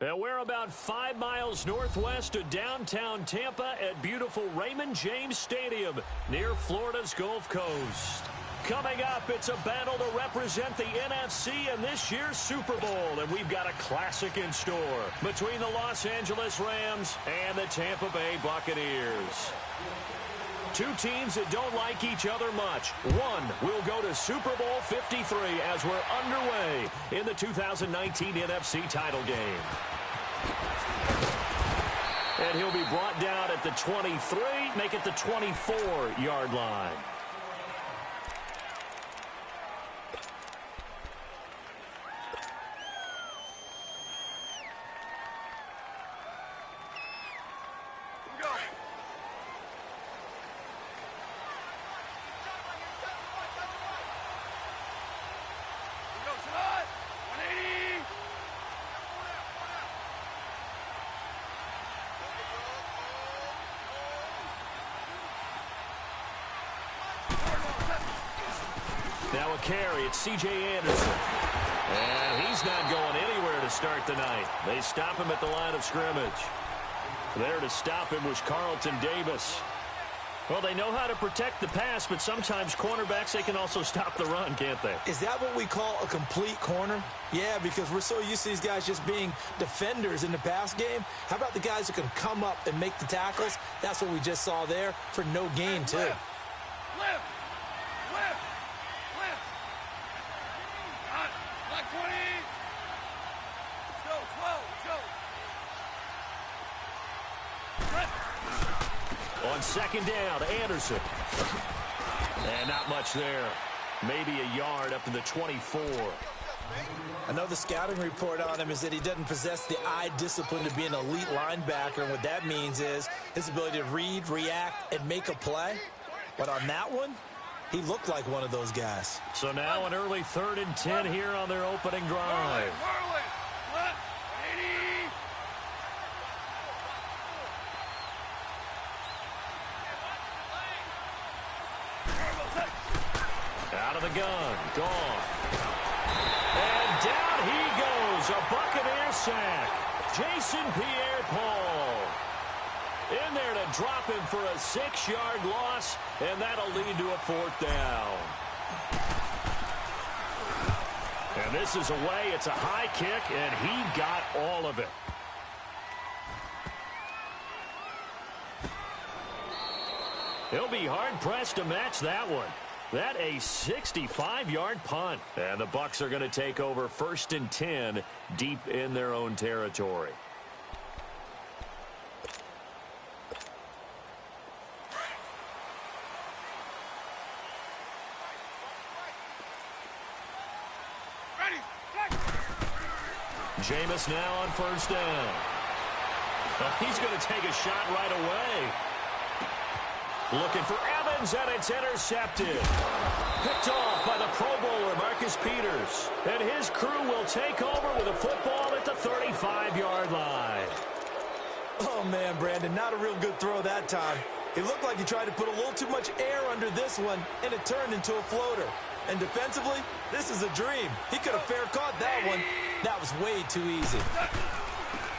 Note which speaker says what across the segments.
Speaker 1: And we're about 5 miles northwest of downtown Tampa at beautiful Raymond James Stadium near Florida's Gulf Coast. Coming up, it's a battle to represent the NFC in this year's Super Bowl, and we've got a classic in store between the Los Angeles Rams and the Tampa Bay Buccaneers. Two teams that don't like each other much. One will go to Super Bowl 53 as we're underway in the 2019 NFC title game. And he'll be brought down at the 23, make it the 24-yard line. Now a carry, it's C.J. Anderson. And he's not going anywhere to start the night. They stop him at the line of scrimmage. There to stop him was Carlton Davis. Well, they know how to protect the pass, but sometimes cornerbacks, they can also stop the run, can't they?
Speaker 2: Is that what we call a complete corner? Yeah, because we're so used to these guys just being defenders in the pass game. How about the guys who can come up and make the tackles? That's what we just saw there for no gain, too.
Speaker 3: Lift. Like 20. Go, 12, go.
Speaker 1: On second down, Anderson. And not much there. Maybe a yard up to the 24.
Speaker 2: Another scouting report on him is that he doesn't possess the eye discipline to be an elite linebacker. And what that means is his ability to read, react, and make a play. But on that one, he looked like one of those guys.
Speaker 1: So now an early 3rd and 10 here on their opening drive. Out of the gun, gone. And down he goes, a Buccaneer sack. Jason Pierre-Paul in there to drop him for a 6-yard loss, and that'll lead to a 4th down. And this is away. It's a high kick, and he got all of it. He'll be hard-pressed to match that one. That a 65-yard punt. And the Bucs are going to take over 1st and 10 deep in their own territory. Jameis now on 1st down. He's going to take a shot right away. Looking for Evans, and it's intercepted. Picked off by the Pro Bowler, Marcus Peters. And his crew will take over with a football at the 35-yard line.
Speaker 2: Oh, man, Brandon, not a real good throw that time. It looked like he tried to put a little too much air under this one, and it turned into a floater. And defensively, this is a dream. He could have fair caught that one. That was way too easy.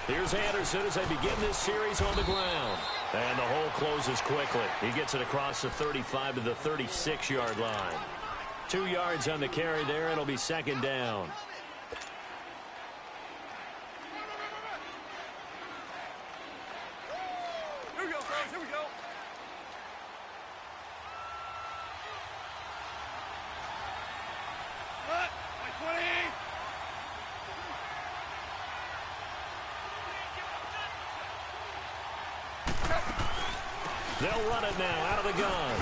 Speaker 1: Here's Anderson as they begin this series on the ground. And the hole closes quickly. He gets it across the 35 to the 36-yard line. 2 yards on the carry there. It'll be 2nd down.
Speaker 3: Here we go, fellas. Here we go. What? Like 20.
Speaker 1: They'll run it now out of the gun.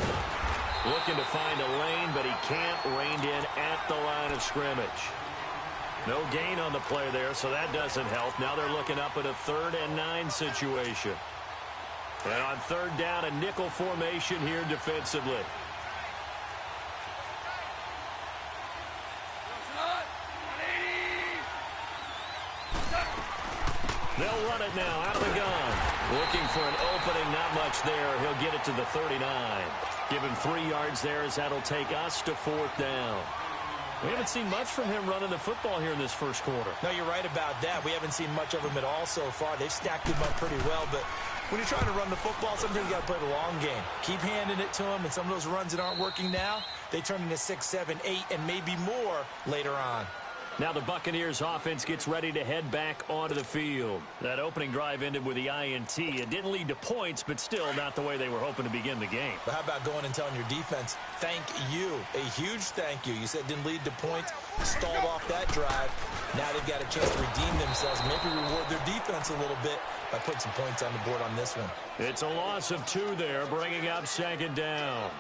Speaker 1: Looking to find a lane, but he can't. Reined in at the line of scrimmage. No gain on the play there, so that doesn't help. Now they're looking up at a 3rd and 9 situation. And on 3rd down, a nickel formation here defensively. They'll run it now out of the gun. Looking for an opening, not much there. He'll get it to the 39. Give him 3 yards there as that'll take us to 4th down. We haven't seen much from him running the football here in this first quarter.
Speaker 2: No, you're right about that. We haven't seen much of him at all so far. They've stacked him up pretty well, but when you're trying to run the football, sometimes you got to play the long game. Keep handing it to him, and some of those runs that aren't working now, they turn into 6, 7, 8, and maybe more later on.
Speaker 1: Now the Buccaneers offense gets ready to head back onto the field. That opening drive ended with the INT. It didn't lead to points, but still not the way they were hoping to begin the game.
Speaker 2: But how about going and telling your defense, thank you, a huge thank you. You said it didn't lead to points, stalled off that drive. Now they've got a chance to redeem themselves, maybe reward their defense a little bit by putting some points on the board on this one.
Speaker 1: It's a loss of 2 there, bringing up 2nd down.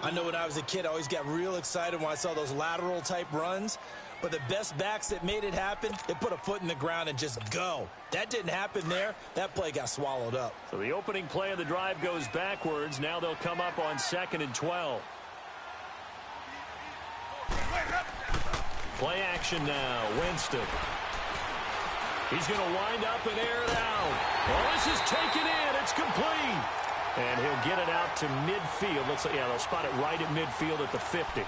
Speaker 2: I know when I was a kid, I always got real excited when I saw those lateral-type runs. But the best backs that made it happen, they put a foot in the ground and just go. That didn't happen there. That play got swallowed up.
Speaker 1: So the opening play of the drive goes backwards. Now they'll come up on 2nd and 12. Play action now. Winston. He's going to wind up and air it out. Oh, this is taken in. It's complete. And he'll get it out to midfield. Looks like, yeah, they'll spot it right at midfield at the 50.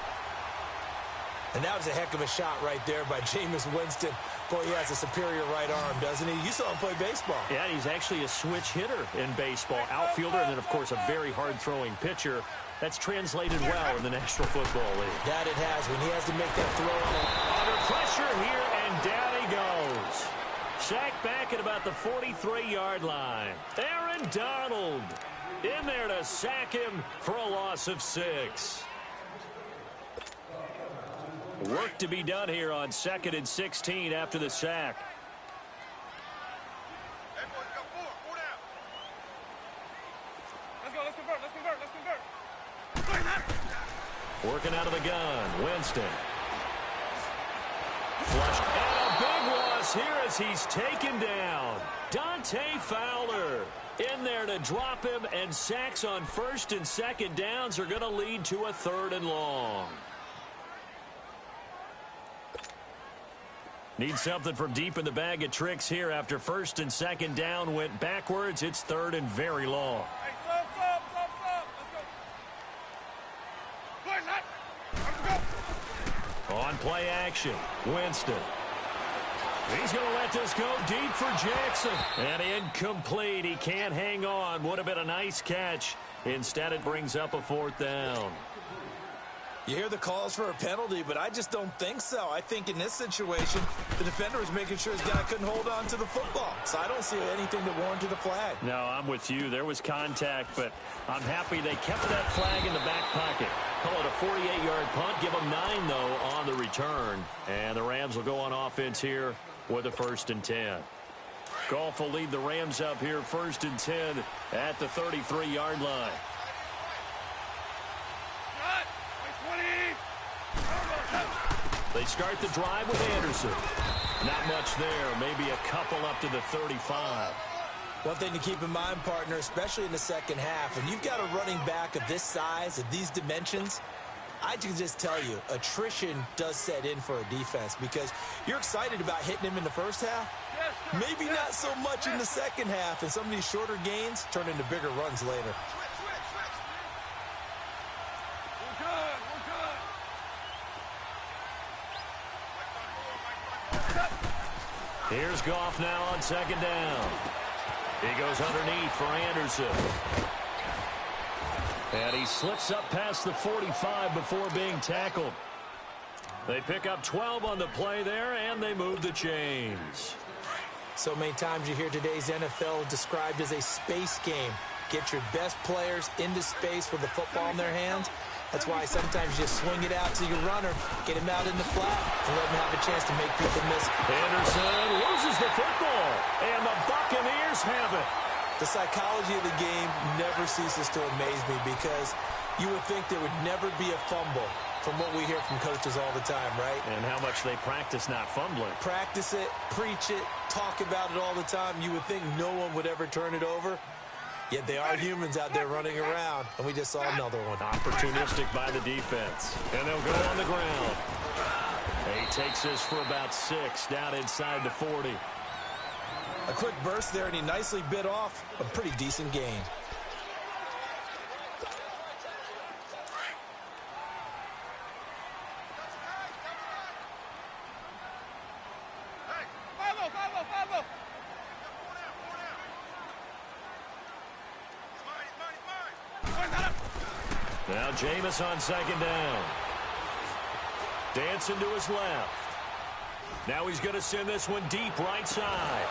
Speaker 2: And that was a heck of a shot right there by Jameis Winston. Boy, he has a superior right arm, doesn't he? You saw him play baseball.
Speaker 1: Yeah, he's actually a switch hitter in baseball. Outfielder and then, of course, a very hard-throwing pitcher. That's translated well in the National Football League.
Speaker 2: That it has. When he has to make that throw.
Speaker 1: Under pressure here, and down he goes. Sacked back at about the 43-yard line. Aaron Donald in there to sack him for a loss of 6. Work to be done here on 2nd and 16 after the sack.
Speaker 3: Hey, boys, got 4 down. Let's go, let's convert.
Speaker 1: Working out of the gun, Winston. Flushed, and a big loss here as he's taken down. Dante Fowler in there to drop him, and sacks on 1st and 2nd downs are going to lead to a 3rd and long. Need something from deep in the bag of tricks here after 1st and 2nd down went backwards. It's 3rd and very long.
Speaker 3: Hey, stop. Let's go. Let's go.
Speaker 1: On play action, Winston. He's going to let this go deep for Jackson. And incomplete. He can't hang on. Would have been a nice catch. Instead, it brings up a 4th down.
Speaker 2: You hear the calls for a penalty, but I just don't think so. I think in this situation, the defender was making sure his guy couldn't hold on to the football. So I don't see anything that warranted a flag.
Speaker 1: No, I'm with you. There was contact, but I'm happy they kept that flag in the back pocket. Call it a 48-yard punt. Give them 9, though, on the return. And the Rams will go on offense here with a 1st and 10. Goff will lead the Rams up here 1st and 10 at the 33-yard line. They start the drive with Anderson. Not much there. Maybe a couple up to the 35.
Speaker 2: One thing to keep in mind, partner, especially in the second half, when you've got a running back of this size, of these dimensions, I can just tell you, attrition does set in for a defense because you're excited about hitting him in the first half. Maybe not so much in the second half, and some of these shorter gains turn into bigger runs later.
Speaker 1: Here's Goff now on 2nd down. He goes underneath for Anderson. And he slips up past the 45 before being tackled. They pick up 12 on the play there, and they move the chains.
Speaker 2: So many times you hear today's NFL described as a space game. Get your best players into space with the football in their hands. That's why sometimes you just swing it out to your runner, get him out in the flat, and let him have a chance to make people miss.
Speaker 1: Anderson loses the football, and the Buccaneers have it.
Speaker 2: The psychology of the game never ceases to amaze me because you would think there would never be a fumble from what we hear from coaches all the time, right?
Speaker 1: And how much they practice not fumbling.
Speaker 2: Practice it, preach it, talk about it all the time. You would think no one would ever turn it over. Yet they are humans out there running around, and we just saw another one.
Speaker 1: Opportunistic by the defense. And they'll go on the ground. He takes this for about 6 down inside the 40.
Speaker 2: A quick burst there, and he nicely bit off a pretty decent gain.
Speaker 1: Now Jameis on second down. Dancing to his left. Now he's going to send this one deep right side.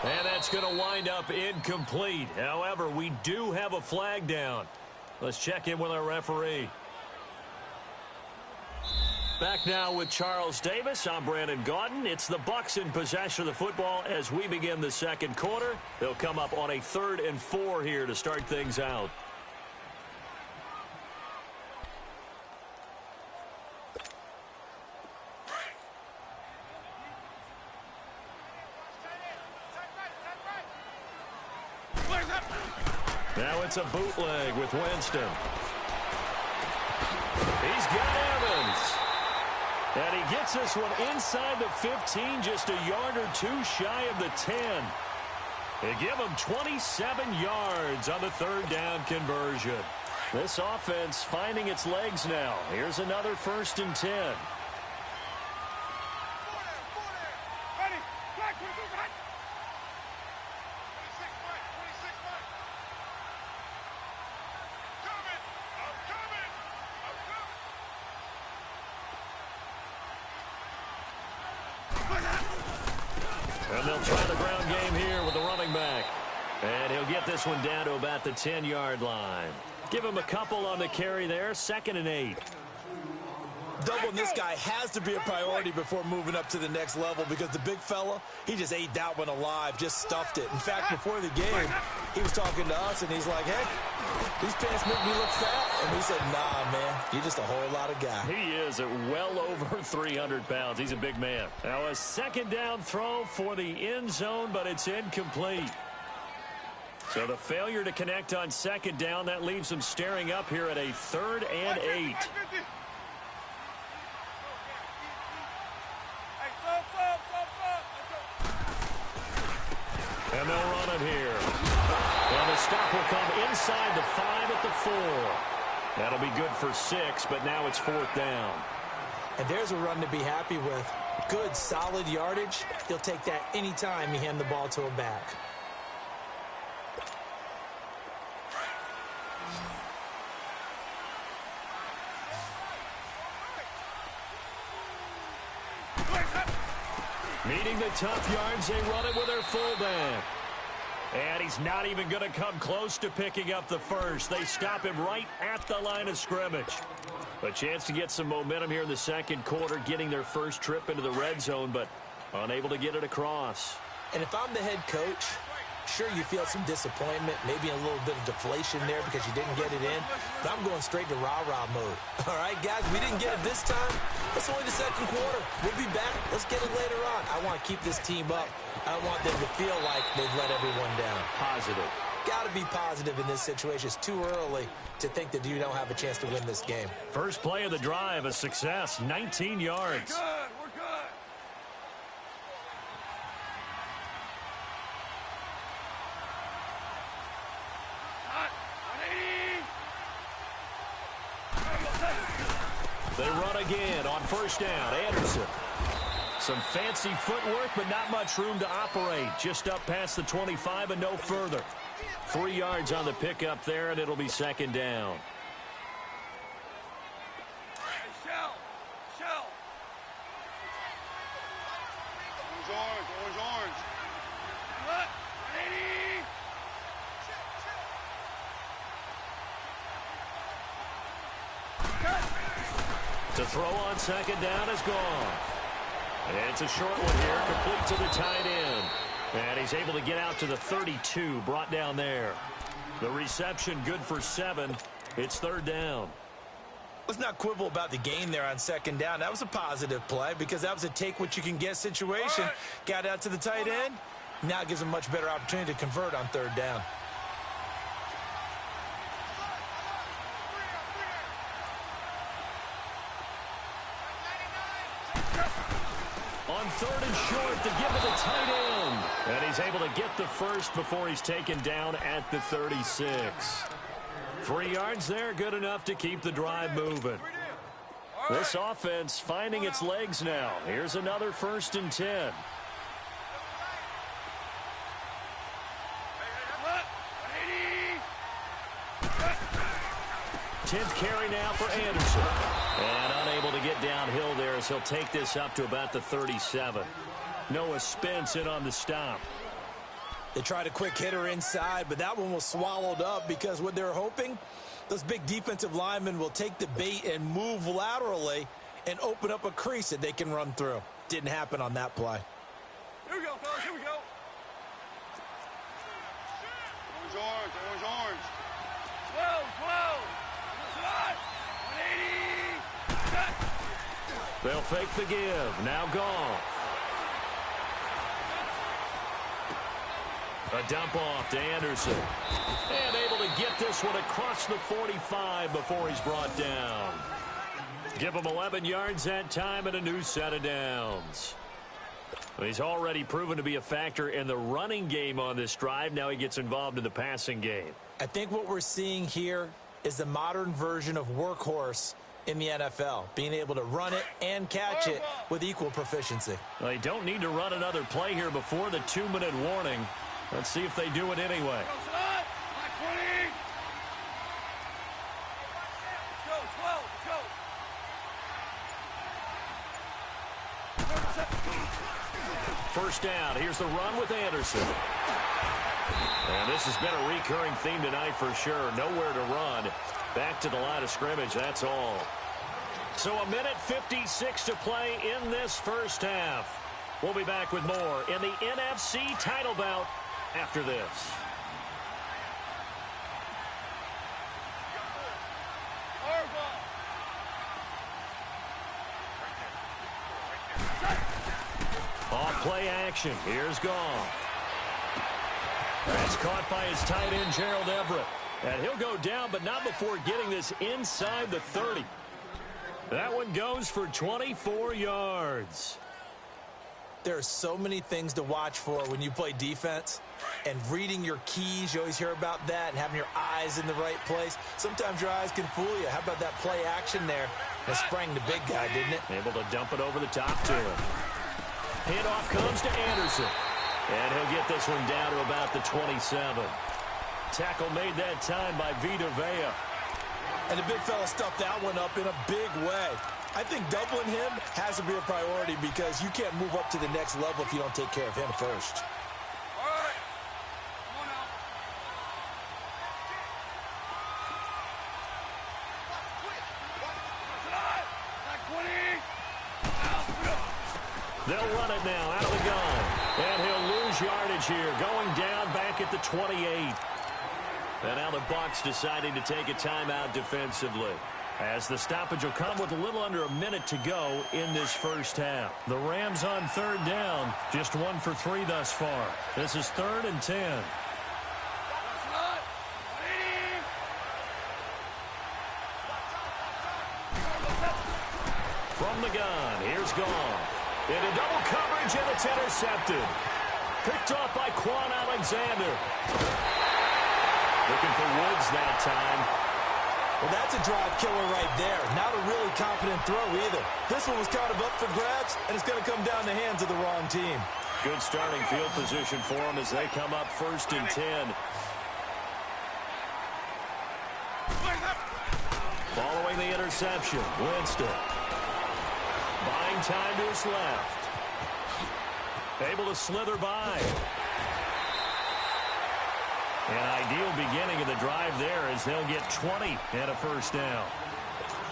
Speaker 1: And that's going to wind up incomplete. However, we do have a flag down. Let's check in with our referee. Back now with Charles Davis. I'm Brandon Gaudin. It's the Bucs in possession of the football as we begin the second quarter. They'll come up on a 3rd and 4 here to start things out. Now it's a bootleg with Winston. He's got Evans. And he gets this one inside the 15, just a yard or two shy of the 10. They give him 27 yards on the 3rd down conversion. This offense finding its legs now. Here's another 1st and 10. And they'll try the ground game here with the running back. And he'll get this one down to about the 10-yard line. Give him a couple on the carry there. 2nd and 8.
Speaker 2: Doubling this guy has to be a priority before moving up to the next level because the big fella, he just ate that one alive, just stuffed it. In fact, before the game, he was talking to us, and he's like, hey, these pants make me look fat. And we said, nah, man, you're just a whole lot of guy.
Speaker 1: He is at well over 300 pounds. He's a big man. Now a 2nd down throw for the end zone, but it's incomplete. So the failure to connect on 2nd down, that leaves him staring up here at a 3rd and 8. And they'll run it here. And the stop will come inside the 5 at the 4. That'll be good for 6, but now it's 4th down.
Speaker 2: And there's a run to be happy with. Good, solid yardage. He'll take that anytime you hand the ball to him back.
Speaker 1: Meeting the tough yards, they run it with their fullback. And he's not even going to come close to picking up the first. They stop him right at the line of scrimmage. A chance to get some momentum here in the second quarter, getting their first trip into the red zone, but unable to get it across.
Speaker 2: And if I'm the head coach, sure, you feel some disappointment, maybe a little bit of deflation there because you didn't get it in, but I'm going straight to rah-rah mode. All right, guys, we didn't get it this time. It's only the second quarter. We'll be back. Let's get it later on. I want to keep this team up. I don't want them to feel like they've let everyone down.
Speaker 1: Positive.
Speaker 2: Got to be positive in this situation. It's too early to think that you don't have a chance to win this game.
Speaker 1: First play of the drive, a success, 19 yards.
Speaker 3: We're good.
Speaker 1: They run again on 1st down. Anderson. Some fancy footwork, but not much room to operate. Just up past the 25 and no further. 3 yards on the pickup there, and it'll be 2nd down.
Speaker 3: Shell. Orange. What? 180.
Speaker 1: To throw on 2nd down is gone. And it's a short one here, complete to the tight end. And he's able to get out to the 32, brought down there. The reception good for 7. It's 3rd down.
Speaker 2: Let's not quibble about the gain there on 2nd down. That was a positive play because that was a take-what-you-can-get situation. Got out to the tight end. Now it gives him a much better opportunity to convert on 3rd down.
Speaker 1: On 3rd and short to give it the tight end. And he's able to get the first before he's taken down at the 36. 3 yards there, good enough to keep the drive moving. This offense finding its legs now. Here's another 1st and 10. 10th carry now for Anderson. And unable to get downhill there as he'll take this up to about the 37. Noah Spence in on the stop.
Speaker 2: They tried a quick hitter inside, but that one was swallowed up because what they're hoping, those big defensive linemen will take the bait and move laterally and open up a crease that they can run through. Didn't happen on that play.
Speaker 3: Here we go, fellas. Here we go. Orange, orange, orange. 12, 12. Slide. 180. Set.
Speaker 1: They'll fake the give. Now Goff. A dump off to Anderson. And able to get this one across the 45 before he's brought down. Give him 11 yards that time and a new set of downs. He's already proven to be a factor in the running game on this drive. Now he gets involved in the passing game.
Speaker 2: I think what we're seeing here is the modern version of workhorse in the NFL, being able to run it and catch it with equal proficiency.
Speaker 1: They don't need to run another play here before the 2-minute warning. Let's see if they do it anyway.
Speaker 3: Go, slide. 20. Go, 12. Go.
Speaker 1: First down. Here's the run with Anderson. And this has been a recurring theme tonight for sure. Nowhere to run. Back to the line of scrimmage, that's all. So 1:56 to play in this first half. We'll be back with more in the NFC title bout after this. Off play action. Here's Goff. That's caught by his tight end, Gerald Everett. And he'll go down, but not before getting this inside the 30. That one goes for 24 yards.
Speaker 2: There are so many things to watch for when you play defense. And reading your keys, you always hear about that, and having your eyes in the right place. Sometimes your eyes can fool you. How about that play action there? That sprang the big guy, didn't it?
Speaker 1: Able to dump it over the top to him. Handoff comes to Anderson. And he'll get this one down to about the 27. Tackle made that time by Vita Vea.
Speaker 2: And the big fella stuffed that one up in a big way. I think doubling him has to be a priority because you can't move up to the next level if you don't take care of him first.
Speaker 3: All right. Come on now. Slide. 20.
Speaker 1: They'll run it now out of the gun. And he'll lose yardage here, going down back at the 28. And now the Bucs deciding to take a timeout defensively, as the stoppage will come with a little under a minute to go in this first half. The Rams on third down, just 1 for 3 thus far. This is 3rd and 10. From the gun, here's Goff. Into double coverage, and it's intercepted. Picked off by Quan Alexander. Looking for Woods that time.
Speaker 2: Well, that's a drive killer right there. Not a really confident throw either. This one was kind of up for grabs, and it's going to come down the hands of the wrong team.
Speaker 1: Good starting field position for them as they come up 1st and 10. Following the interception, Winston. Buying time to his left. Able to slither by. An ideal beginning of the drive there as they'll get 20 and a first down.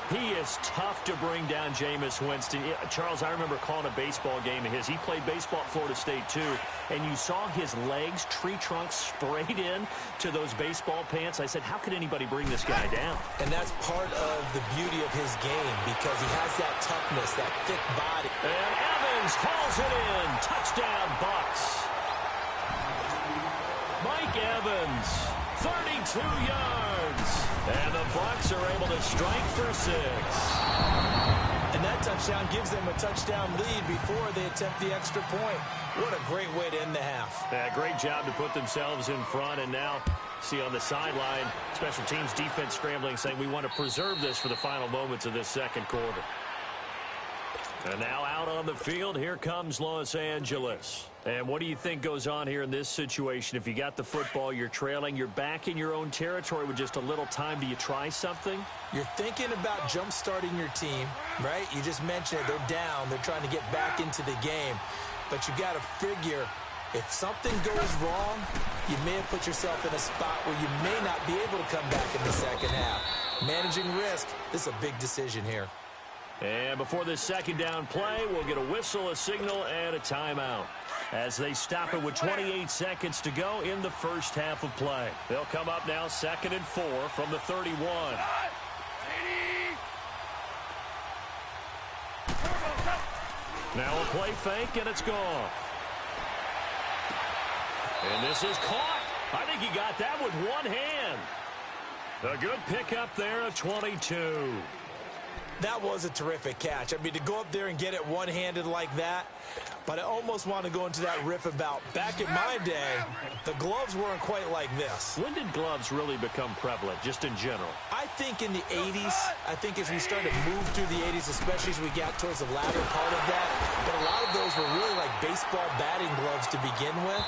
Speaker 1: He is tough to bring down Jameis Winston. Charles, I remember calling a baseball game of his. He played baseball at Florida State, too, and you saw his legs, tree trunks sprayed in to those baseball pants. I said, how could anybody bring this guy down?
Speaker 2: And that's part of the beauty of his game because he has that toughness, that thick body.
Speaker 1: And Evans hauls it in. Touchdown, Bucs. Mike Evans, 32 yards. And the Bucs are able to strike for 6.
Speaker 2: And that touchdown gives them a touchdown lead before they attempt the extra point. What a great way to end the half.
Speaker 1: Yeah, great job to put themselves in front. And now, see on the sideline, special teams defense scrambling, saying we want to preserve this for the final moments of this second quarter. And now out on the field, here comes Los Angeles. And what do you think goes on here in this situation? If you got the football, you're trailing, you're back in your own territory with just a little time. Do you try something?
Speaker 2: You're thinking about jump-starting your team, right? You just mentioned it. They're down. They're trying to get back into the game. But you got to figure, if something goes wrong, you may have put yourself in a spot where you may not be able to come back in the second half. Managing risk, this is a big decision here.
Speaker 1: And before this second down play, we'll get a whistle, a signal, and a timeout as they stop it with 28 seconds to go in the first half of play. They'll come up now 2nd and 4 from the 31. Now a play fake, and it's gone. And this is caught. I think he got that with one hand. A good pickup there at 22.
Speaker 2: That was a terrific catch. I mean, to go up there and get it one-handed like that, but I almost want to go into that riff about back in my day, the gloves weren't quite like this.
Speaker 1: When did gloves really become prevalent, just in general?
Speaker 2: I think in the 80s. I think as we started to move through the 80s, especially as we got towards the latter part of that, but a lot of those were really like baseball batting gloves to begin with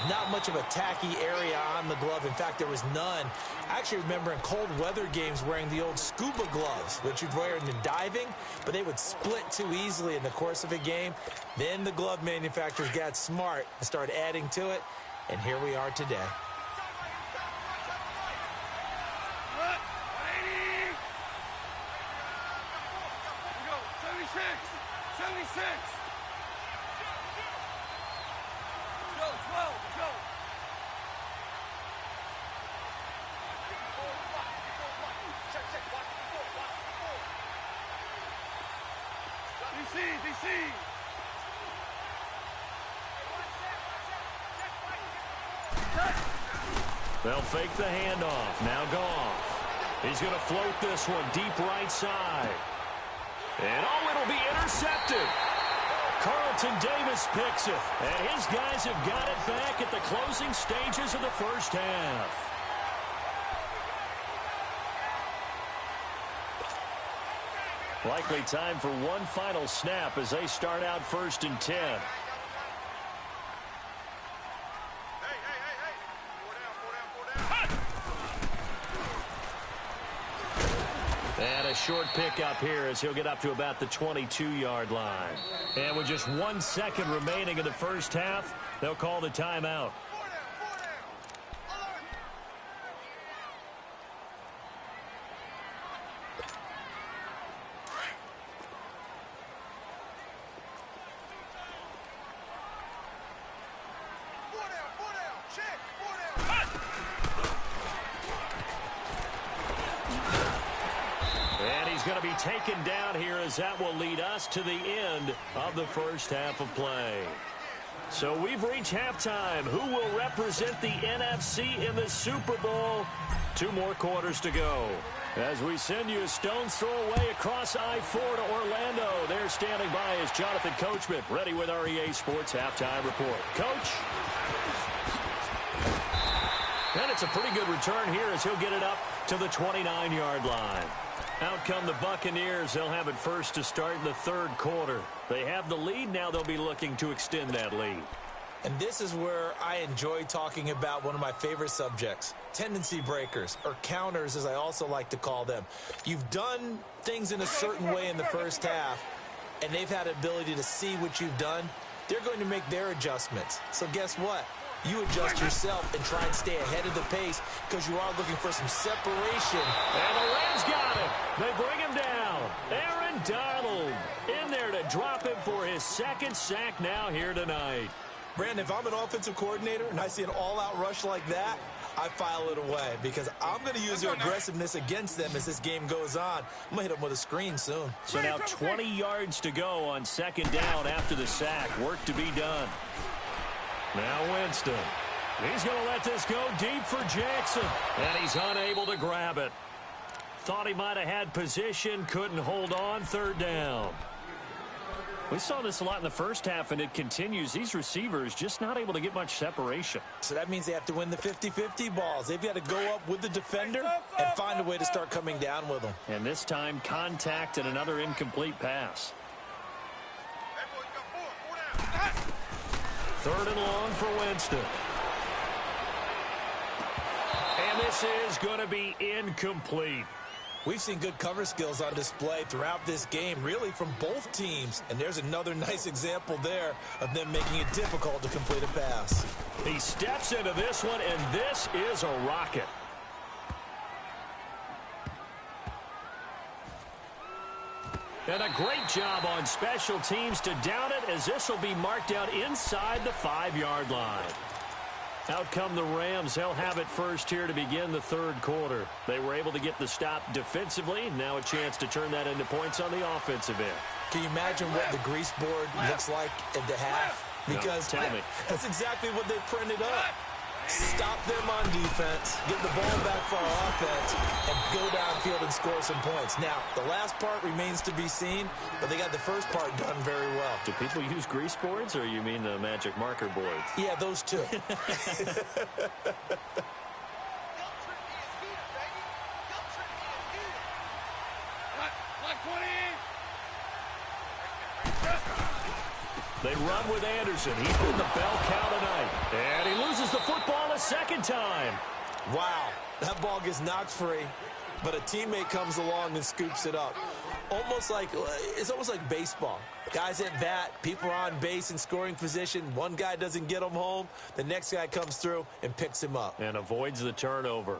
Speaker 2: not much of a tacky area on the glove. In fact, there was none. I actually remember in cold weather games wearing the old scuba gloves, which you'd wear in diving, but they would split too easily in the course of a game. Then the glove manufacturers got smart and started adding to it, and here we are today.
Speaker 3: Go, 76. 76. Go, 12. Go. DC.
Speaker 1: They'll fake the handoff. Now Goff. He's going to float this one deep right side. And it'll be intercepted. Carlton Davis picks it. And his guys have got it back at the closing stages of the first half. Likely time for one final snap as they start out 1st and 10. And a short pickup here as he'll get up to about the 22-yard line. And with just 1 second remaining in the first half, they'll call the timeout. Taken down here as that will lead us to the end of the first half of play. So we've reached halftime. Who will represent the NFC in the Super Bowl? 2 more quarters to go. As we send you a stone's throw away across I-4 to Orlando. There standing by is Jonathan Coachman, ready with our EA Sports Halftime Report. Coach? And it's a pretty good return here as he'll get it up to the 29-yard line. Out come the Buccaneers. They'll have it first to start in the 3rd quarter. They have the lead. Now they'll be looking to extend that lead.
Speaker 2: And this is where I enjoy talking about one of my favorite subjects, tendency breakers, or counters as I also like to call them. You've done things in a certain way in the first half, and they've had the ability to see what you've done. They're going to make their adjustments. So guess what? You adjust yourself and try and stay ahead of the pace because you are looking for some separation.
Speaker 1: And the Rams got it. They bring him down. Aaron Donald in there to drop him for his 2nd sack now here tonight.
Speaker 2: Brandon, if I'm an offensive coordinator and I see an all-out rush like that, I file it away because I'm going to use their aggressiveness against them as this game goes on. I'm going to hit them with a screen soon.
Speaker 1: So now 20 yards to go on 2nd down after the sack. Work to be done. Now Winston. He's going to let this go deep for Jackson. And he's unable to grab it. Thought he might have had position. Couldn't hold on. 3rd down. We saw this a lot in the first half, and it continues. These receivers just not able to get much separation.
Speaker 2: So that means they have to win the 50-50 balls. They've got to go up with the defender and find a way to start coming down with them.
Speaker 1: And this time, contact and another incomplete pass. Third and long for Winston. And this is going to be incomplete.
Speaker 2: We've seen good cover skills on display throughout this game, really from both teams. And there's another nice example there of them making it difficult to complete a pass.
Speaker 1: He steps into this one, and this is a rocket. And a great job on special teams to down it, as this will be marked out inside the 5-yard line. Out come the Rams. They'll have it first here to begin the third quarter. They were able to get the stop defensively. Now a chance to turn that into points on the offensive end.
Speaker 2: Can you imagine what the grease board looks like at the half? Because
Speaker 1: no, tell me.
Speaker 2: That's exactly what they printed up. Stop them on defense, get the ball back for our offense, and go downfield and score some points. Now, the last part remains to be seen, but they got the first part done very well.
Speaker 1: Do people use grease boards, or you mean the magic marker boards?
Speaker 2: Yeah, those two.
Speaker 1: They run with Anderson. He's been the bell cow tonight. And he loses the football a second time.
Speaker 2: Wow, that ball gets knocked free, but a teammate comes along and scoops it up. It's almost like baseball. Guys at bat, people are on base in scoring position. One guy doesn't get him home. The next guy comes through and picks him up.
Speaker 1: And avoids the turnover.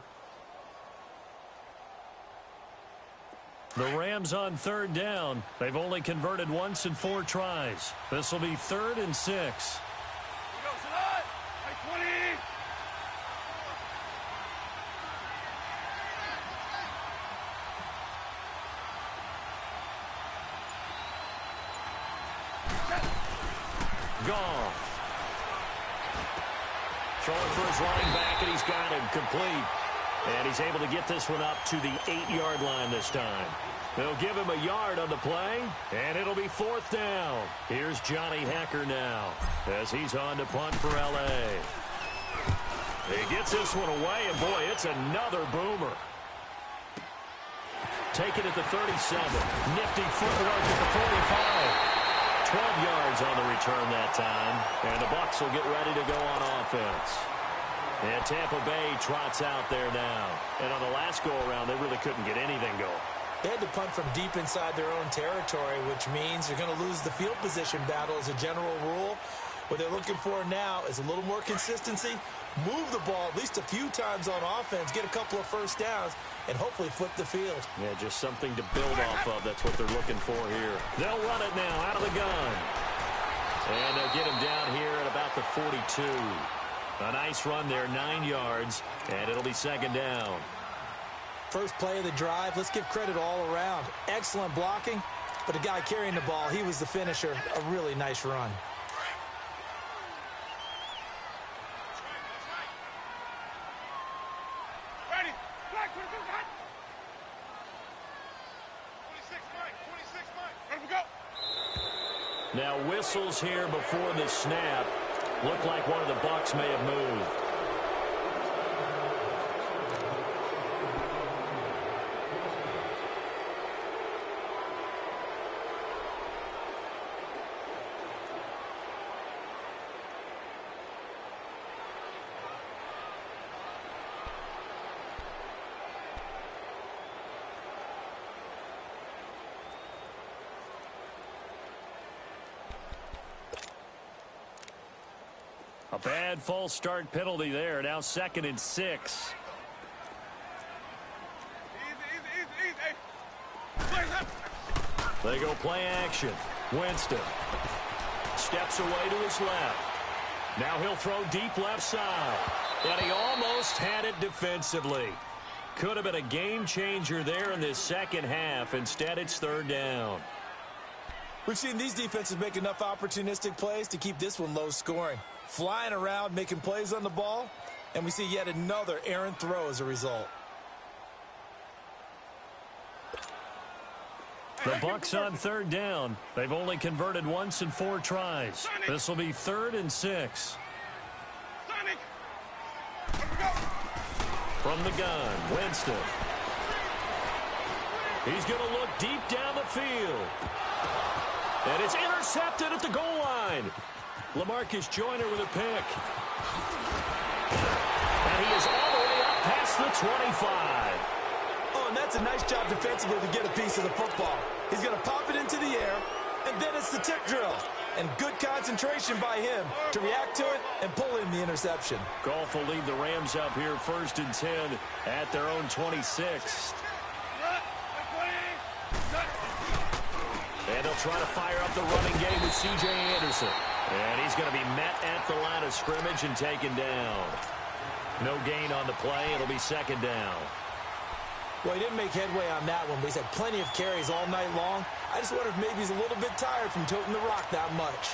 Speaker 1: The Rams on third down. They've only converted once in 4 tries. This will be 3rd and 6. Goff. Throwing for his running back, and he's got him complete. And he's able to get this one up to the 8-yard line this time. They'll give him a yard on the play, and it'll be 4th down. Here's Johnny Hecker now as he's on to punt for L.A. He gets this one away, and boy, it's another boomer. Take it at the 37. Nifty footwork at the 45. 12 yards on the return that time, and the Bucs will get ready to go on offense. And Tampa Bay trots out there now. And on the last go-around, they really couldn't get anything going.
Speaker 2: They had to punt from deep inside their own territory, which means you're going to lose the field position battle as a general rule. What they're looking for now is a little more consistency, move the ball at least a few times on offense, get a couple of first downs, and hopefully flip the field.
Speaker 1: Yeah, just something to build off of. That's what they're looking for here. They'll run it now out of the gun. And they'll get him down here at about the 42. A nice run there, 9 yards, and it'll be 2nd down.
Speaker 2: First play of the drive, let's give credit all around. Excellent blocking, but the guy carrying the ball, he was the finisher. A really nice run.
Speaker 3: Ready. Black, 26 hot. 26, Mike. 26, Mike. Ready to go.
Speaker 1: Now whistles here before the snap. Looked like one of the Bucs may have moved. A bad false start penalty there. Now 2nd and 6. They go play action. Winston steps away to his left. Now he'll throw deep left side. And he almost had it defensively. Could have been a game changer there in this second half. Instead, it's 3rd down.
Speaker 2: We've seen these defenses make enough opportunistic plays to keep this one low scoring. Flying around, making plays on the ball, and we see yet another errant throw as a result.
Speaker 1: The Bucs on 3rd down. They've only converted once in 4 tries. This will be 3rd and 6. From the gun, Winston. He's going to look deep down the field. And it's intercepted at the goal line. LaMarcus Joyner with a pick. And he is all the way up past the 25.
Speaker 2: Oh, and that's a nice job defensively to get a piece of the football. He's going to pop it into the air, and then it's the tip drill. And good concentration by him to react to it and pull in the interception.
Speaker 1: Goff will lead the Rams up here 1st and 10 at their own 26. And they'll try to fire up the running game with C.J. Anderson. And he's going to be met at the line of scrimmage and taken down. No gain on the play. It'll be 2nd down.
Speaker 2: Well, he didn't make headway on that one, but he's had plenty of carries all night long. I just wonder if maybe he's a little bit tired from toting the rock that much.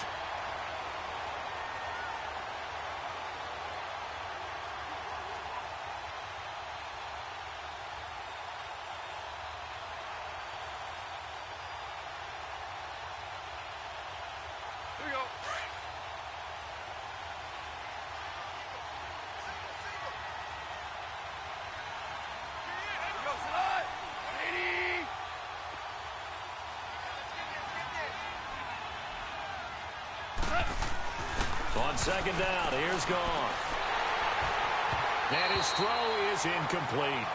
Speaker 3: Here we go.
Speaker 1: On 2nd down, here's Goff. And his throw is incomplete.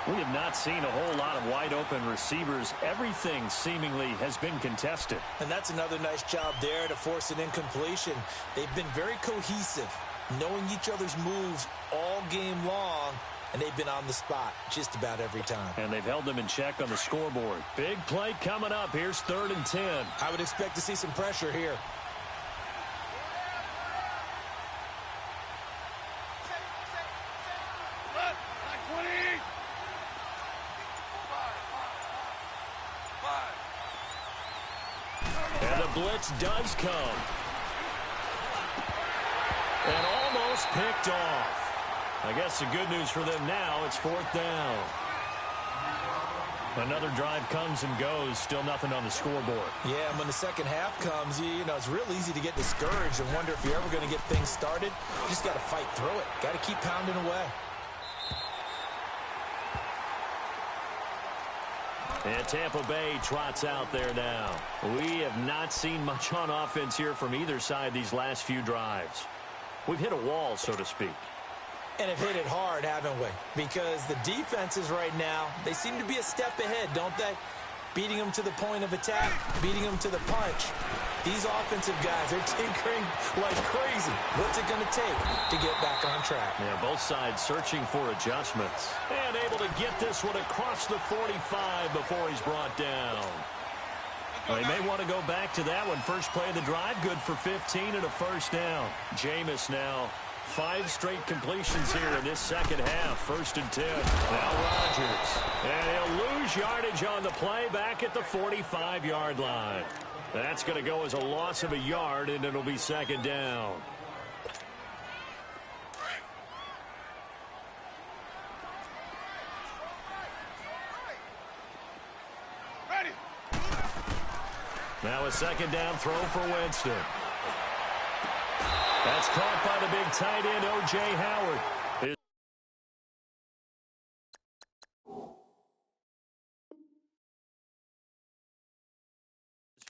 Speaker 1: We have not seen a whole lot of wide-open receivers. Everything seemingly has been contested.
Speaker 2: And that's another nice job there to force an incompletion. They've been very cohesive, knowing each other's moves all game long, and they've been on the spot just about every time.
Speaker 1: And they've held them in check on the scoreboard. Big play coming up. Here's 3rd and 10.
Speaker 2: I would expect to see some pressure here.
Speaker 1: And the blitz does come. And almost picked off. I guess the good news for them now, it's 4th down. Another drive comes and goes. Still nothing on the scoreboard.
Speaker 2: Yeah, and when the second half comes, you know, it's real easy to get discouraged and wonder if you're ever going to get things started. You just got to fight through it. Got to keep pounding away.
Speaker 1: And Tampa Bay trots out there now. We have not seen much on offense here from either side these last few drives. We've hit a wall, so to speak.
Speaker 2: And have hit it hard, haven't we? Because the defenses right now, they seem to be a step ahead, don't they? Beating them to the point of attack, beating them to the punch. These offensive guys are tinkering like crazy. What's it going to take to get back on track?
Speaker 1: Yeah, both sides searching for adjustments. And able to get this one across the 45 before he's brought down. Well, he may want to go back to that one. First play of the drive, good for 15 and a 1st down. Jameis now 5 straight completions here in this second half. 1st and 10. Now Rodgers. And he'll lose yardage on the play back at the 45-yard line. That's going to go as a loss of a yard, and it'll be 2nd down.
Speaker 3: Ready.
Speaker 1: Now a 2nd down throw for Winston. That's caught by the big tight end, O.J. Howard. His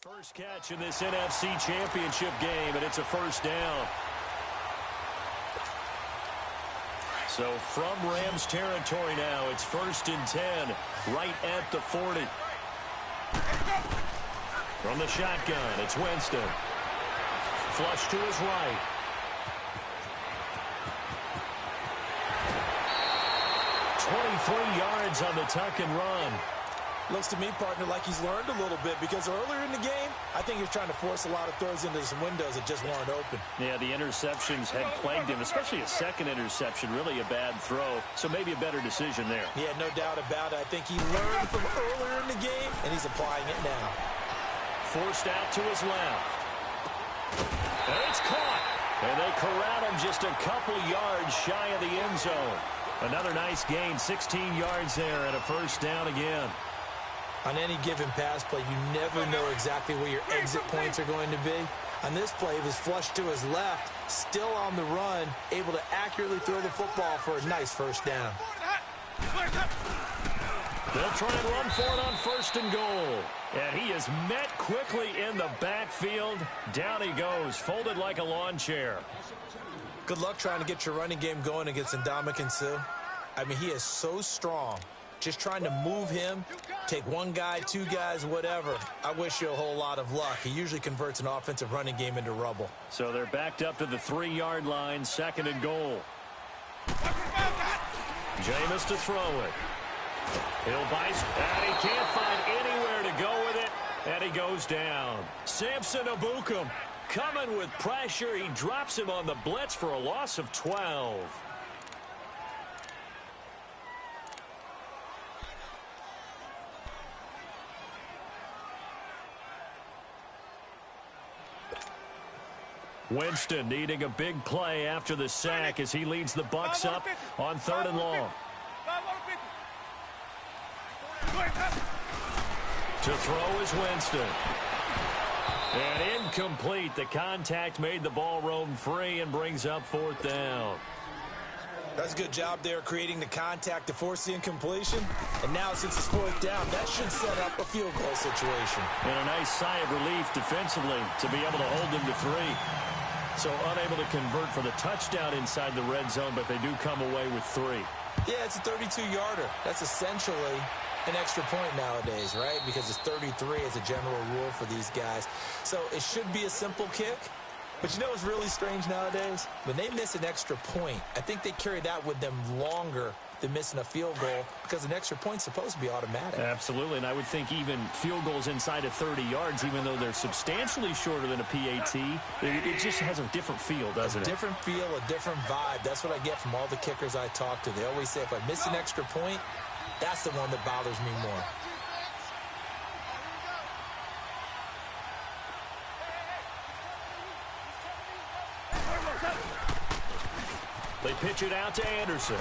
Speaker 1: first catch in this NFC Championship game, and it's a 1st down. So from Rams territory now, it's 1st and 10, right at the 40. From the shotgun, it's Winston. Flush to his right. 23 yards on the tuck and run.
Speaker 2: Looks to me, partner, like he's learned a little bit because earlier in the game, I think he was trying to force a lot of throws into some windows that just weren't open.
Speaker 1: Yeah, the interceptions had plagued him, especially a second interception, really a bad throw. So maybe a better decision there.
Speaker 2: Yeah, no doubt about it. I think he learned from earlier in the game, and he's applying it now.
Speaker 1: Forced out to his left. And it's caught. And they corral him just a couple yards shy of the end zone. Another nice gain, 16 yards there, and a 1st down again.
Speaker 2: On any given pass play, you never know exactly where your exit points are going to be. On this play, he was flushed to his left, still on the run, able to accurately throw the football for a nice 1st down.
Speaker 1: They'll try and run for it on 1st and goal. And he is met quickly in the backfield. Down he goes, folded like a lawn chair.
Speaker 2: Good luck trying to get your running game going against Ndamukong Suh. I mean, he is so strong. Just trying to move him, take one guy, two guys, whatever. I wish you a whole lot of luck. He usually converts an offensive running game into rubble.
Speaker 1: So they're backed up to the 3-yard line, 2nd and goal. Jameis to throw it. He'll bice, and he can't find anywhere to go with it, and he goes down. Samson Ebukam coming with pressure. He drops him on the blitz for a loss of 12. Winston needing a big play after the sack as he leads the Bucs up on 3rd and long. To throw is Winston. And incomplete. The contact made the ball roam free and brings up 4th down.
Speaker 2: That's a good job there creating the contact to force the incompletion. And now since it's 4th down, that should set up a field goal situation.
Speaker 1: And a nice sigh of relief defensively to be able to hold them to 3. So unable to convert for the touchdown inside the red zone, but they do come away with 3.
Speaker 2: Yeah, it's a 32-yarder. That's essentially an extra point nowadays, right? Because it's 33 as a general rule for these guys. So it should be a simple kick. But you know what's really strange nowadays? When they miss an extra point, I think they carry that with them longer than missing a field goal because an extra point's supposed to be automatic.
Speaker 1: Absolutely, and I would think even field goals inside of 30 yards, even though they're substantially shorter than a PAT, it just has a different feel, doesn't it?
Speaker 2: A different feel, a different vibe. That's what I get from all the kickers I talk to. They always say if I miss an extra point, that's the one that bothers me more.
Speaker 1: They pitch it out to Anderson.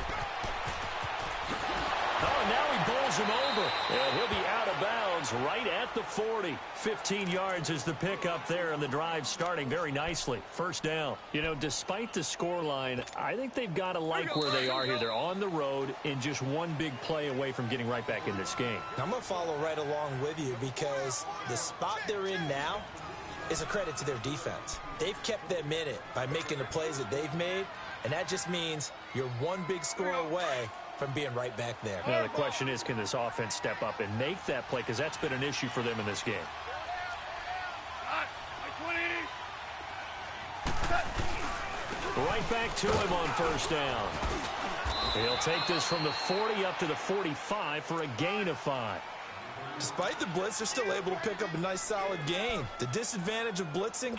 Speaker 1: Oh, and now he bowls him over. And he'll be out of bounds right at the 40. 15 yards is the pickup there, and the drive starting very nicely. 1st down. You know, despite the scoreline, I think they've got to like where they are here. They're on the road and just one big play away from getting right back in this game.
Speaker 2: I'm going to follow right along with you because the spot they're in now is a credit to their defense. They've kept them in it by making the plays that they've made, and that just means you're one big score away from being right back there.
Speaker 1: Now, the question is, can this offense step up and make that play? Because that's been an issue for them in this game. Right back to him on 1st down. He'll take this from the 40 up to the 45 for a gain of 5.
Speaker 2: Despite the blitz, they're still able to pick up a nice solid gain. The disadvantage of blitzing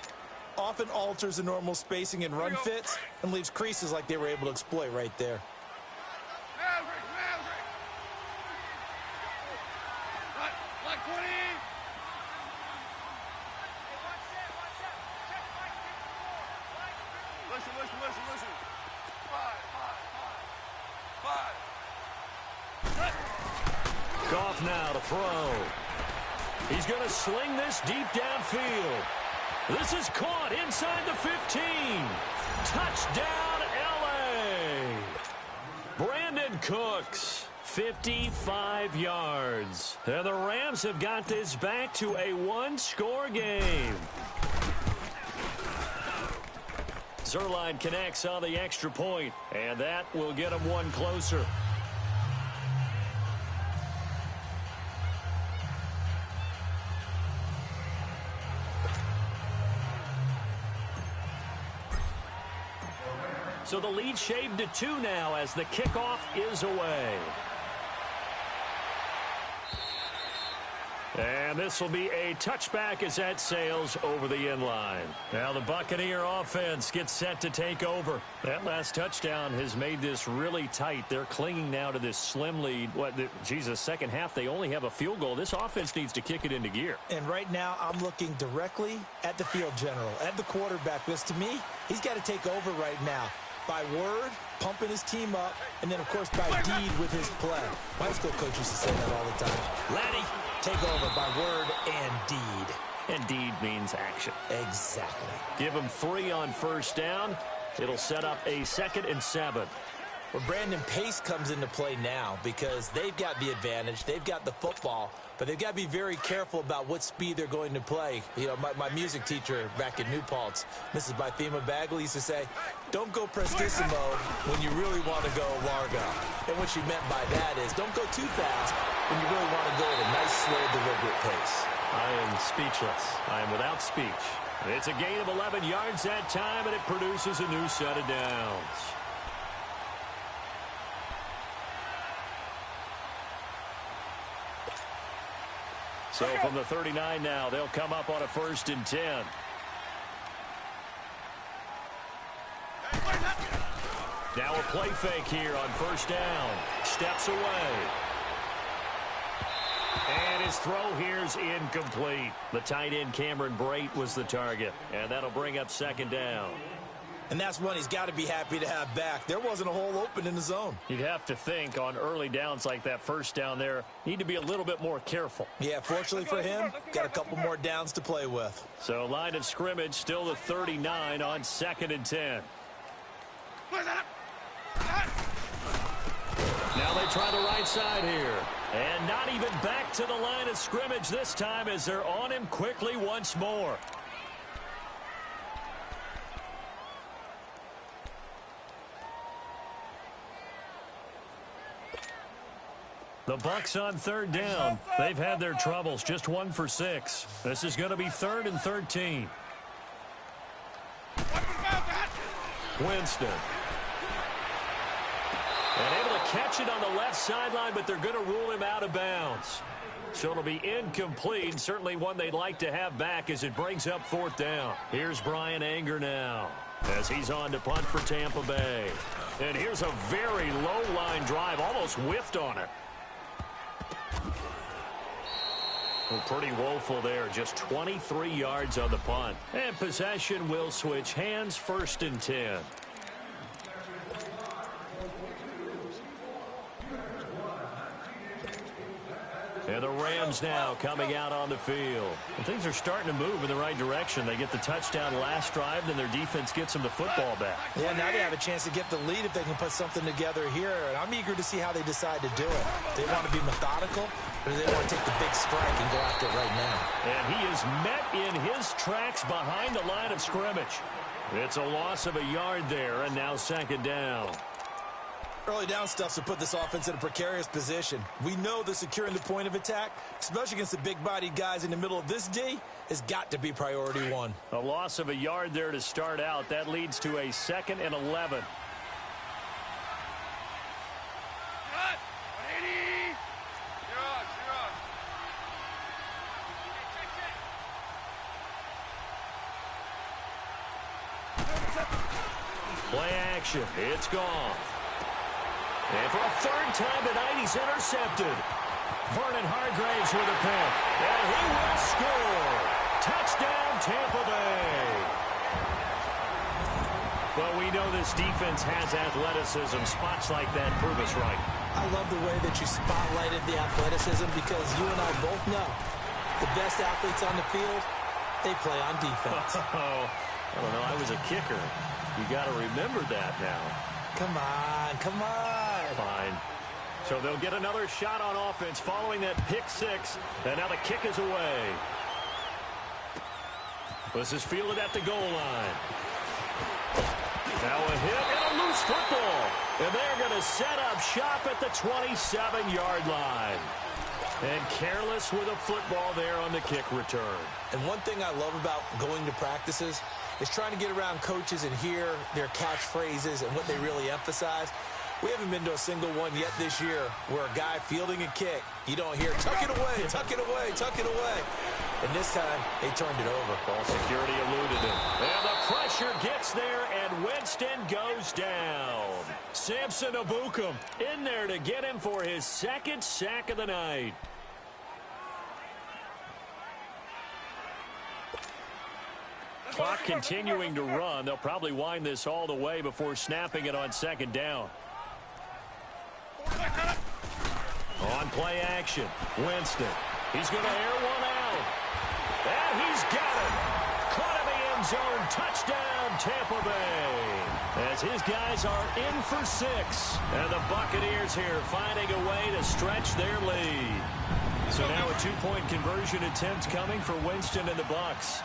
Speaker 2: often alters the normal spacing and run fits and leaves creases like they were able to exploit right there.
Speaker 3: Listen.
Speaker 1: Goff now to throw. He's going to sling this deep downfield. This is caught inside the 15. Touchdown, L.A. Brandon Cooks, 55 yards. And the Rams have got this back to a one-score game. Zerline connects on the extra point, and that will get him one closer. So the lead shaved to 2 now as the kickoff is away. And this will be a touchback as that sails over the end line. Now the Buccaneer offense gets set to take over. That last touchdown has made this really tight. They're clinging now to this slim lead. Second half, they only have a field goal. This offense needs to kick it into gear.
Speaker 2: And right now, I'm looking directly at the field general, at the quarterback. Because to me, he's got to take over right now. By word, pumping his team up, and then, of course, by deed with his play. My school coach used to say that all the time. Laddie, take over by word and deed.
Speaker 1: And deed means action.
Speaker 2: Exactly.
Speaker 1: Give him 3 on 1st down. It'll set up a 2nd and 7.
Speaker 2: Well, Brandon, pace comes into play now because they've got the advantage. They've got the football, but they've got to be very careful about what speed they're going to play. You know, my music teacher back in New Paltz, Mrs. Bythema Bagley, used to say, don't go prestissimo when you really want to go largo. And what she meant by that is don't go too fast when you really want to go at a nice, slow, deliberate pace.
Speaker 1: I am speechless. I am without speech. It's a gain of 11 yards that time, and it produces a new set of downs. So from the 39 now, they'll come up on a 1st and 10. Now a play fake here on 1st down. Steps away. And his throw here's incomplete. The tight end Cameron Brate was the target. And that'll bring up 2nd down.
Speaker 2: And that's one he's got to be happy to have back. There wasn't a hole open in the zone.
Speaker 1: You'd have to think on early downs like that 1st down there, need to be a little bit more careful.
Speaker 2: Yeah, fortunately for him, got a couple more downs to play with.
Speaker 1: So line of scrimmage still the 39 on 2nd and 10. Now they try the right side here. And not even back to the line of scrimmage this time as they're on him quickly once more. The Bucs on 3rd down. They've had their troubles, just 1 for 6. This is going to be 3rd and 13. Winston. And able to catch it on the left sideline, but they're going to rule him out of bounds. So it'll be incomplete, certainly one they'd like to have back as it brings up 4th down. Here's Brian Anger now as he's on to punt for Tampa Bay. And here's a very low line drive, almost whiffed on it. Well, pretty woeful there, just 23 yards on the punt. And possession will switch hands, 1st and 10. And the Rams now coming out on the field. And things are starting to move in the right direction. They get the touchdown last drive, then their defense gets them the football back.
Speaker 2: Yeah, now they have a chance to get the lead if they can put something together here. And I'm eager to see how they decide to do it. They want to be methodical, or do they want to take the big strike and go after it right now?
Speaker 1: And he is met in his tracks behind the line of scrimmage. It's a loss of a yard there, and now 2nd down.
Speaker 2: Early down stuff to put this offense in a precarious position. We know that securing the point of attack, especially against the big-bodied guys in the middle of this D, has got to be priority 1.
Speaker 1: A loss of a yard there to start out. That leads to a 2nd and 11. Play action. It's gone. And for a 3rd time tonight, he's intercepted. Vernon Hargraves with a pick. And he will score. Touchdown, Tampa Bay. Well, we know this defense has athleticism. Spots like that prove us right.
Speaker 2: I love the way that you spotlighted the athleticism because you and I both know the best athletes on the field, they play on defense.
Speaker 1: Oh, I don't know. I was a kicker. You got to remember that now.
Speaker 2: Come on, come on.
Speaker 1: Fine. So they'll get another shot on offense following that pick 6. And now the kick is away. This is fielded at the goal line. Now a hit and a loose football. And they're going to set up shop at the 27-yard line. And careless with a football there on the kick return.
Speaker 2: And one thing I love about going to practices is trying to get around coaches and hear their catchphrases and what they really emphasize. We haven't been to a single one yet this year where a guy fielding a kick, you don't hear, tuck it away, tuck it away, tuck it away. And this time, they turned it over.
Speaker 1: Ball security eluded him. And the pressure gets there, and Winston goes down. Samson Abukum in there to get him for his 2nd sack of the night. Clock continuing to run. They'll probably wind this all the way before snapping it on 2nd down. On play action, Winston. He's going to air one out. And he's got it. Caught in the end zone. Touchdown, Tampa Bay. as his guys are in for 6. And the Buccaneers here finding a way to stretch their lead. So now a 2-point conversion attempt coming for Winston and the Bucs.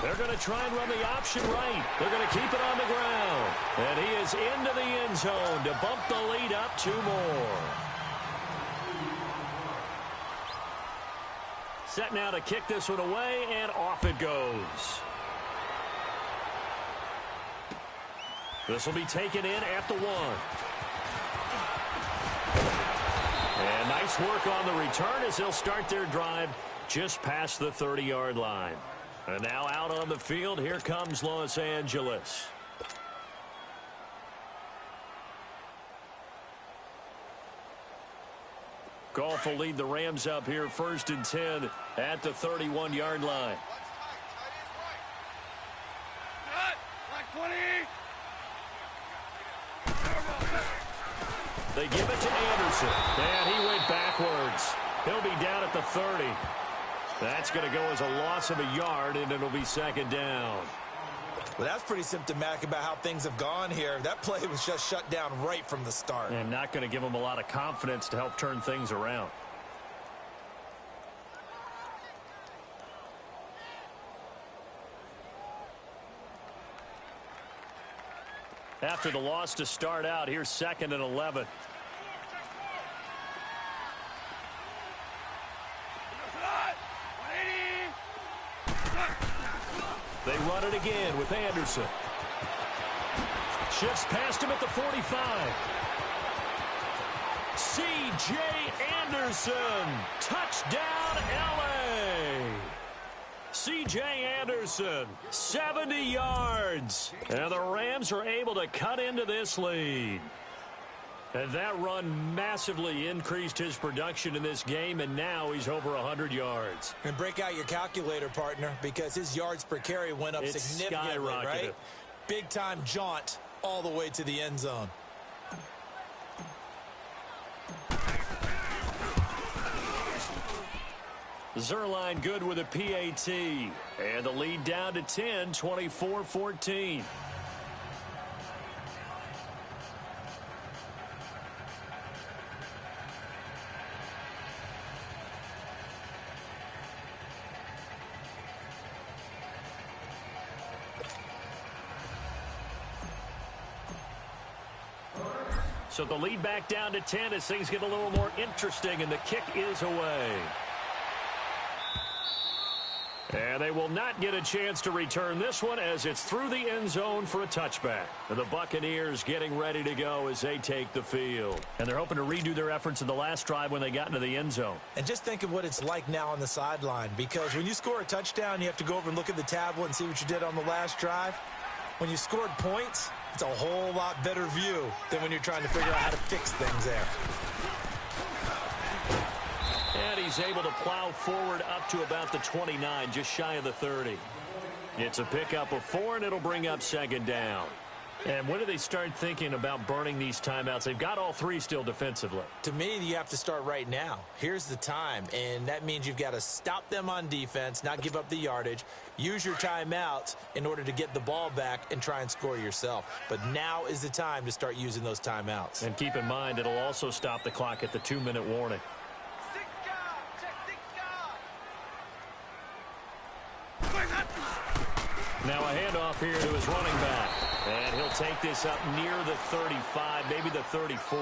Speaker 1: They're going to try and run the option right. They're going to keep it on the ground. And he is into the end zone to bump the lead up 2 more. Set now to kick this one away, and off it goes. This will be taken in at the 1. And nice work on the return as they'll start their drive just past the 30-yard line. And now out on the field, here comes Los Angeles. Goff will lead the Rams up here 1st and 10 at the 31-yard line. They give it to Anderson, and he went backwards. He'll be down at the 30. That's going to go as a loss of a yard, and it'll be 2nd down.
Speaker 2: Well, that's pretty symptomatic about how things have gone here. That play was just shut down right from the start.
Speaker 1: And not going to give them a lot of confidence to help turn things around. After the loss to start out, here's 2nd and 11. They run it again with Anderson. Shifts past him at the 45. C.J. Anderson. Touchdown, L.A. C.J. Anderson, 70 yards. And the Rams are able to cut into this lead. And that run massively increased his production in this game, and now he's over 100 yards.
Speaker 2: And break out your calculator, partner, because his yards per carry went up significantly, right? Big-time jaunt all the way to the end zone.
Speaker 1: Zerline good with a PAT. And the lead down to 10, 24-14. So the lead back down to 10 as things get a little more interesting, and the kick is away. And they will not get a chance to return this one as it's through the end zone for a touchback. And the Buccaneers getting ready to go as they take the field. And they're hoping to redo their efforts in the last drive when they got into the end zone.
Speaker 2: And just think of what it's like now on the sideline, because when you score a touchdown, you have to go over and look at the tablet and see what you did on the last drive. When you scored points, it's a whole lot better view than when you're trying to figure out how to fix things there.
Speaker 1: And he's able to plow forward up to about the 29, just shy of the 30. It's a pickup of 4, and it'll bring up 2nd down. And when do they start thinking about burning these timeouts? They've got all 3 still defensively.
Speaker 2: To me, you have to start right now. Here's the time, and that means you've got to stop them on defense, not give up the yardage, use your timeouts in order to get the ball back and try and score yourself. But now is the time to start using those timeouts.
Speaker 1: And keep in mind, it'll also stop the clock at the 2-minute warning. Now a handoff here to his running back. And he'll take this up near the 35, maybe the 34.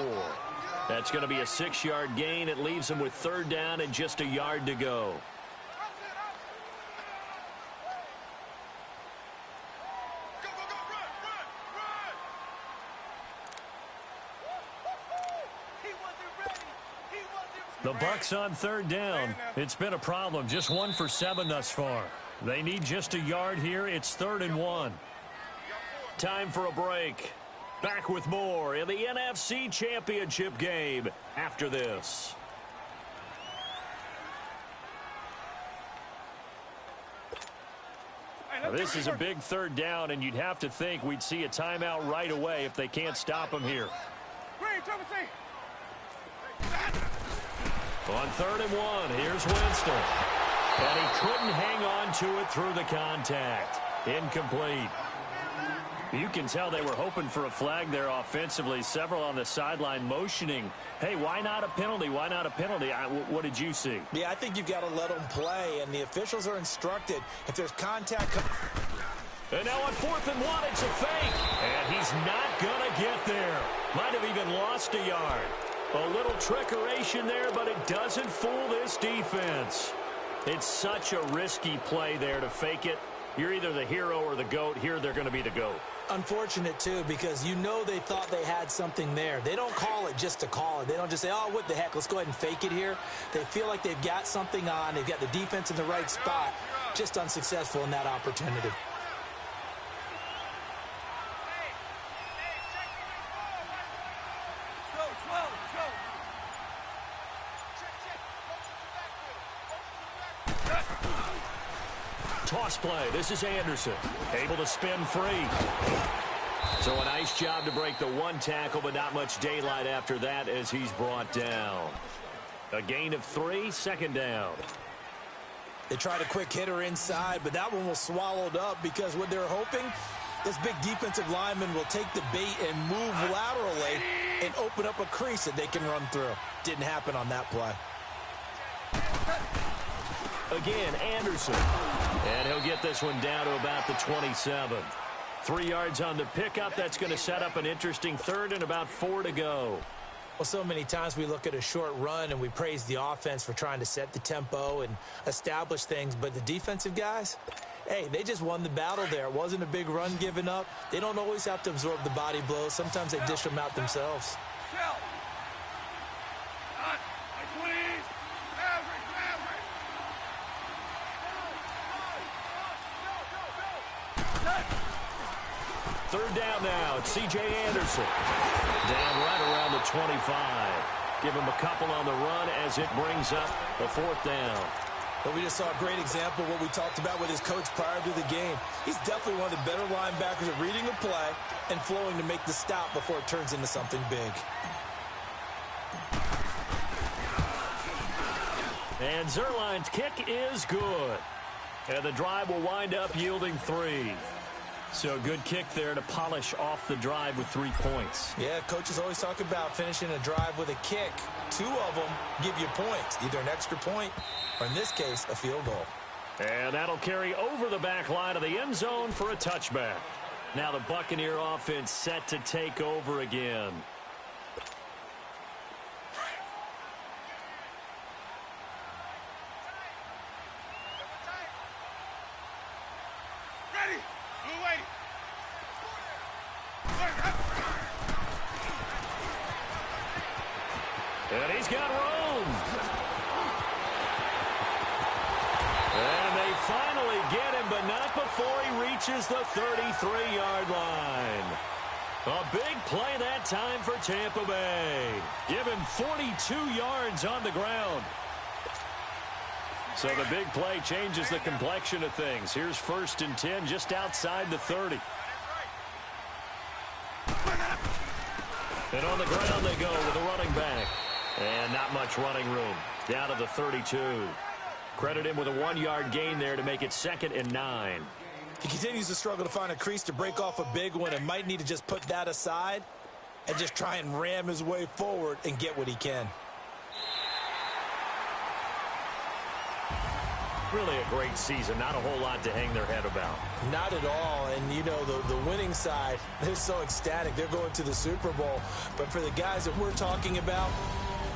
Speaker 1: That's going to be a 6-yard gain. It leaves him with 3rd down and just a yard to go. The Bucs on 3rd down. It's been a problem. Just 1 for 7 thus far. They need just a yard here. It's 3rd and 1. Time for a break. Back with more in the NFC Championship game after this. Now, this is a big 3rd down, and you'd have to think we'd see a timeout right away if they can't stop him here. On 3rd and 1, here's Winston. And he couldn't hang on to it through the contact. Incomplete. You can tell they were hoping for a flag there offensively. Several on the sideline motioning, hey, why not a penalty? Why not a penalty? What did you see?
Speaker 2: Yeah, I think you've got to let them play, and the officials are instructed. If there's contact...
Speaker 1: And now on 4th and 1, it's a fake. And he's not going to get there. Might have even lost a yard. A little trickeration there, but it doesn't fool this defense. It's such a risky play there to fake it. You're either the hero or the GOAT. Here, they're going to be the GOAT.
Speaker 2: Unfortunate, too, because you know they thought they had something there. They don't call it just to call it. They don't just say, oh, what the heck, let's go ahead and fake it here. They feel like they've got something on. They've got the defense in the right spot. Just unsuccessful in that opportunity.
Speaker 1: Toss play. This is Anderson. Able to spin free. So a nice job to break the one tackle, but not much daylight after that as he's brought down. A gain of 3, second down.
Speaker 2: They tried a quick hitter inside, but that one was swallowed up because what they're hoping, this big defensive lineman will take the bait and move laterally and open up a crease that they can run through. Didn't happen on that play.
Speaker 1: Again, Anderson. And he'll get this one down to about the 27. 3 yards on the pickup. That's going to set up an interesting third and about 4 to go.
Speaker 2: Well, so many times we look at a short run and we praise the offense for trying to set the tempo and establish things, but the defensive guys, hey, they just won the battle there. It wasn't a big run given up. They don't always have to absorb the body blows. Sometimes they dish them out themselves.
Speaker 1: Third down now. It's C.J. Anderson. Down right around the 25. Give him a couple on the run as it brings up the 4th down.
Speaker 2: But we just saw a great example of what we talked about with his coach prior to the game. He's definitely one of the better linebackers at reading a play and flowing to make the stop before it turns into something big.
Speaker 1: And Zerline's kick is good. And the drive will wind up yielding 3. So a good kick there to polish off the drive with 3 points.
Speaker 2: Yeah, coaches always talk about finishing a drive with a kick. 2 of them give you points, either an extra point or, in this case, a field goal.
Speaker 1: And that'll carry over the back line of the end zone for a touchback. Now the Buccaneer offense set to take over again. And he's got room. And they finally get him, but not before he reaches the 33-yard line. A big play that time for Tampa Bay. Give him 42 yards on the ground. So the big play changes the complexion of things. Here's 1st and 10 just outside the 30. And on the ground they go with a running back. And not much running room. Down to the 32. Credit him with a 1-yard gain there to make it 2nd and 9.
Speaker 2: He continues to struggle to find a crease to break off a big one and might need to just put that aside and just try and ram his way forward and get what he can.
Speaker 1: Really a great season. Not a whole lot to hang their head about.
Speaker 2: Not at all. And, you know, the winning side, they're so ecstatic. They're going to the Super Bowl. But for the guys that we're talking about,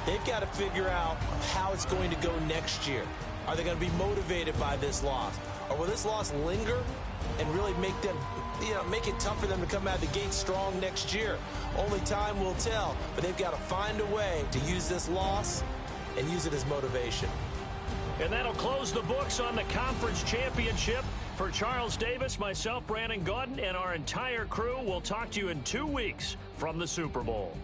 Speaker 2: they've got to figure out how it's going to go next year. Are they going to be motivated by this loss? Or will this loss linger and really make them, make it tough for them to come out of the gate strong next year? Only time will tell. But they've got to find a way to use this loss and use it as motivation.
Speaker 1: And that'll close the books on the conference championship. For Charles Davis, myself, Brandon Gaudin, and our entire crew, we'll talk to you in 2 weeks from the Super Bowl.